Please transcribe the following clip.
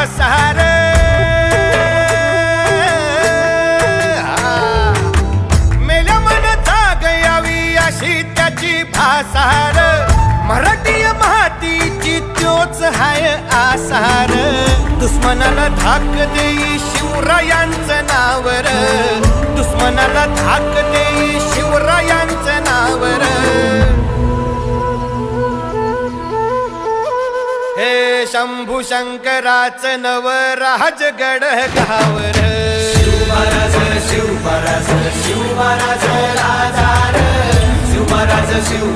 भासार मेल्या मन जाग यावी अशी त्याची भासार मराठी मातीची त्योच हाय आसार दुश्मनाला धाक देई शिवरायांचं नावर दुश्मनाला धाक देई शिवरायांचं नावर हे शंभू शंकराचं नव राजगड गावर शिवमहाराज शिवमहाराज शिवमहाराज राजा शिवमहाराज शिव